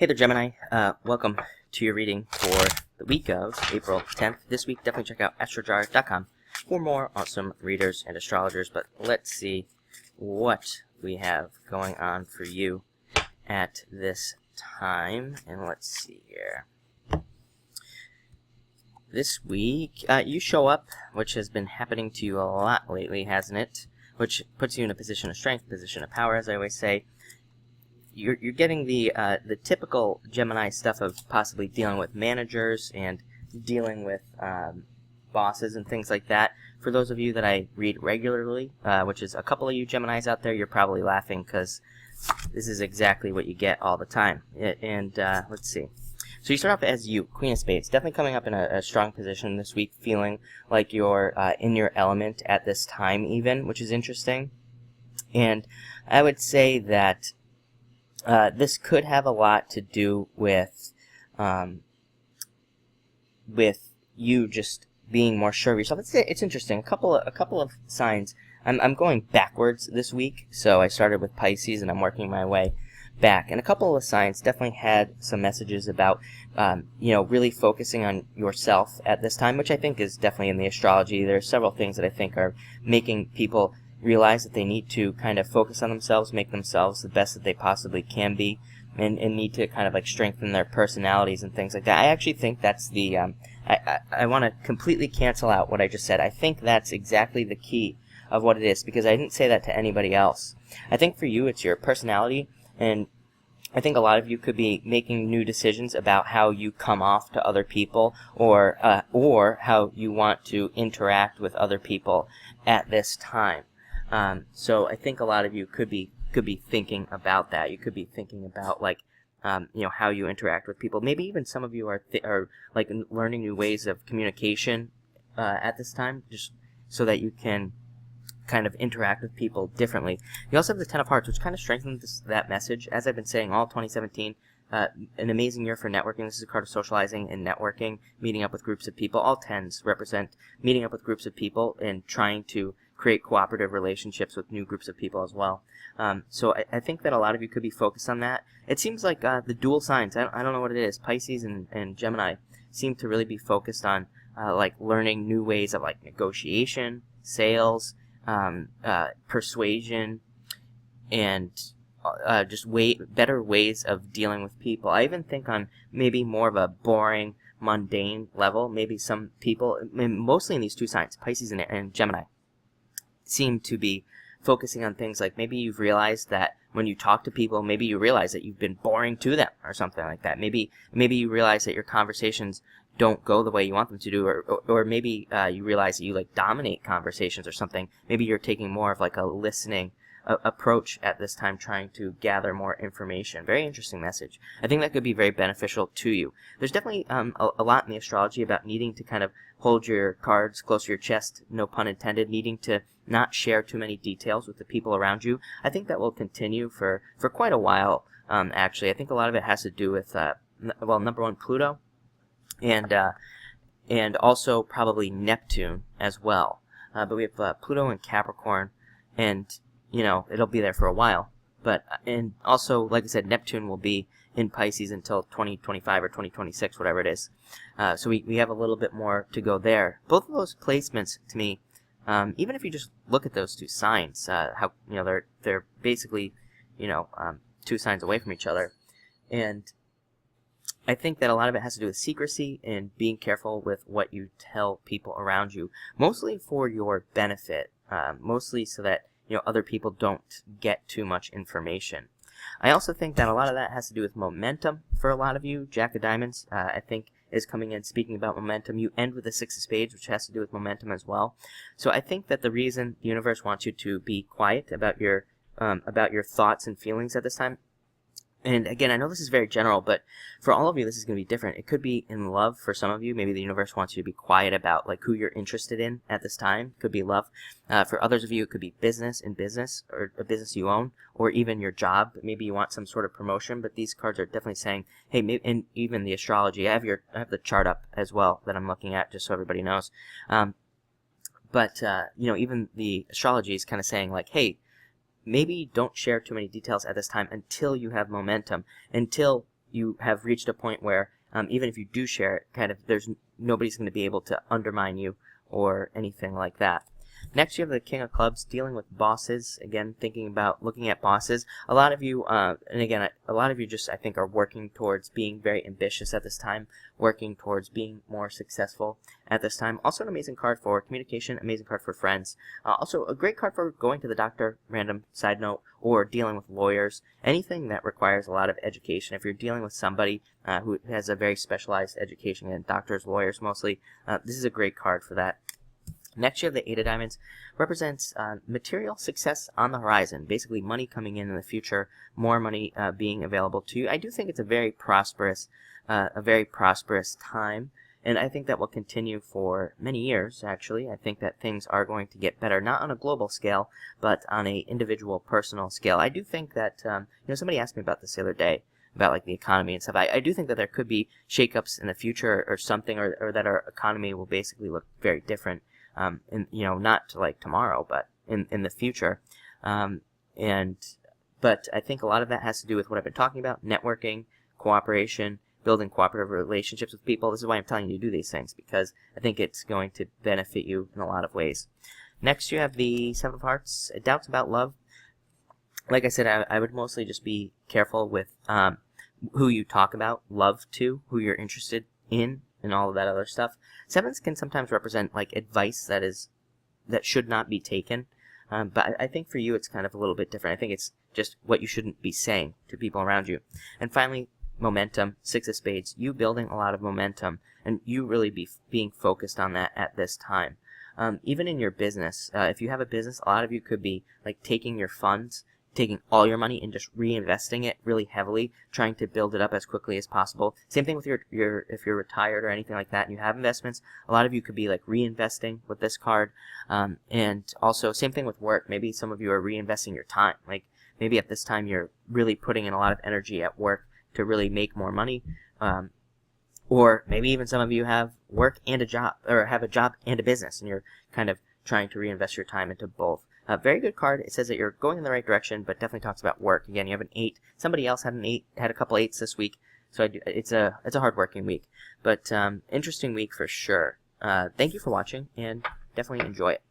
Hey there, Gemini. Welcome to your reading for the week of April 10th. This week, definitely check out astrojar.com for more awesome readers and astrologers. But let's see what we have going on for you at this time. And let's see here. This week, you show up, which has been happening to you a lot lately, hasn't it? Which puts you in a position of strength, position of power, as I always say. You're getting the typical Gemini stuff of possibly dealing with managers and dealing with bosses and things like that. For those of you that I read regularly, which is a couple of you Geminis out there, you're probably laughing because this is exactly what you get all the time. And let's see. So you start off as you, Queen of Spades, definitely coming up in a strong position this week, feeling like you're in your element at this time even, which is interesting. And I would say that this could have a lot to do with you just being more sure of yourself. It's interesting. A couple of signs. I'm going backwards this week, so I started with Pisces and I'm working my way back. And a couple of signs definitely had some messages about really focusing on yourself at this time, which I think is definitely in the astrology. There are several things that I think are making people realize that they need to kind of focus on themselves, make themselves the best that they possibly can be, and need to kind of like strengthen their personalities and things like that. I actually think that's the, I want to completely cancel out what I just said. I think that's exactly the key of what it is, because I didn't say that to anybody else. I think for you, it's your personality, and I think a lot of you could be making new decisions about how you come off to other people, or how you want to interact with other people at this time. So I think a lot of you could be thinking about that. You could be thinking about how you interact with people. Maybe even some of you are like learning new ways of communication at this time, just so that you can kind of interact with people differently. You also have the Ten of Hearts, which kind of strengthens that message. As I've been saying all 2017, an amazing year for networking. This is a card of socializing and networking, meeting up with groups of people. All tens represent meeting up with groups of people and trying to create cooperative relationships with new groups of people as well. So I think that a lot of you could be focused on that. It seems like the dual signs, I don't know what it is, Pisces and Gemini seem to really be focused on learning new ways of negotiation, sales, persuasion, and just better ways of dealing with people. I even think on maybe more of a boring, mundane level, maybe some people, mostly in these two signs, Pisces and Gemini, seem to be focusing on things like maybe you've realized that when you talk to people, maybe you realize that you've been boring to them or something like that. Maybe you realize that your conversations don't go the way you want them to do, or maybe you realize that you dominate conversations or something. Maybe you're taking more of a listening approach at this time, trying to gather more information. Very interesting message. I think that could be very beneficial to you. There's definitely a lot in the astrology about needing to kind of hold your cards close to your chest, no pun intended, needing to not share too many details with the people around you. I think that will continue for quite a while, actually. I think a lot of it has to do with, number one, Pluto, and also probably Neptune as well. But we have Pluto and Capricorn, and it'll be there for a while. And also, like I said, Neptune will be in Pisces until 2025 or 2026, whatever it is. So we have a little bit more to go there. Both of those placements, to me, even if you just look at those two signs, how they're basically two signs away from each other, and I think that a lot of it has to do with secrecy and being careful with what you tell people around you, mostly for your benefit, mostly so that other people don't get too much information. I also think that a lot of that has to do with momentum for a lot of you. Jack of Diamonds, I think, is coming in speaking about momentum. You end with the Six of Spades, which has to do with momentum as well. So I think that the reason the universe wants you to be quiet about your thoughts and feelings at this time, and again, I know this is very general, but for all of you, this is going to be different. It could be in love for some of you. Maybe the universe wants you to be quiet about who you're interested in at this time. Could be love. For others of you, it could be business, or a business you own, or even your job. Maybe you want some sort of promotion, but these cards are definitely saying, hey, maybe, and even the astrology. I have the chart up as well that I'm looking at, just so everybody knows. But even the astrology is kind of saying hey, maybe don't share too many details at this time until you have momentum, until you have reached a point where even if you do share it, kind of nobody's going to be able to undermine you or anything like that. Next, you have the King of Clubs, dealing with bosses. Again, thinking about looking at bosses. A lot of you, and again, a lot of you just, I think, are working towards being very ambitious at this time, working towards being more successful at this time. Also an amazing card for communication, amazing card for friends. Also a great card for going to the doctor, random side note, or dealing with lawyers. Anything that requires a lot of education. If you're dealing with somebody who has a very specialized education, and doctors, lawyers mostly, this is a great card for that. Next, you have the Eight of Diamonds, represents material success on the horizon, basically money coming in the future, more money being available to you. I do think it's a very prosperous time, and I think that will continue for many years, actually. I think that things are going to get better, not on a global scale, but on a individual, personal scale. I do think that, somebody asked me about this the other day, about like the economy and stuff. I do think that there could be shakeups in the future or something, or that our economy will basically look very different. Not like tomorrow, but in the future. But I think a lot of that has to do with what I've been talking about: networking, cooperation, building cooperative relationships with people. This is why I'm telling you to do these things, because I think it's going to benefit you in a lot of ways. Next, you have the Seven of Hearts, doubts about love. Like I said, I would mostly just be careful with who you talk about love to, who you're interested in, and all of that other stuff. Sevens can sometimes represent like advice that should not be taken, but I think for you it's kind of a little bit different. I think it's just what you shouldn't be saying to people around you. And finally, momentum, Six of Spades, you building a lot of momentum, and you really being focused on that at this time. Even in your business, if you have a business, a lot of you could be like taking your funds, taking all your money and just reinvesting it really heavily, trying to build it up as quickly as possible. Same thing with your if you're retired or anything like that and you have investments, a lot of you could be like reinvesting with this card. And also same thing with work. Maybe some of you are reinvesting your time. Like maybe at this time you're really putting in a lot of energy at work to really make more money. Or maybe even some of you have work and a job, or have a job and a business, and you're kind of trying to reinvest your time into both. Very good card. It says that you're going in the right direction, but definitely talks about work. Again, you have an 8. Somebody else had an 8, had a couple 8s this week, so it's a hard-working week, but interesting week for sure. Thank you for watching, and definitely enjoy it.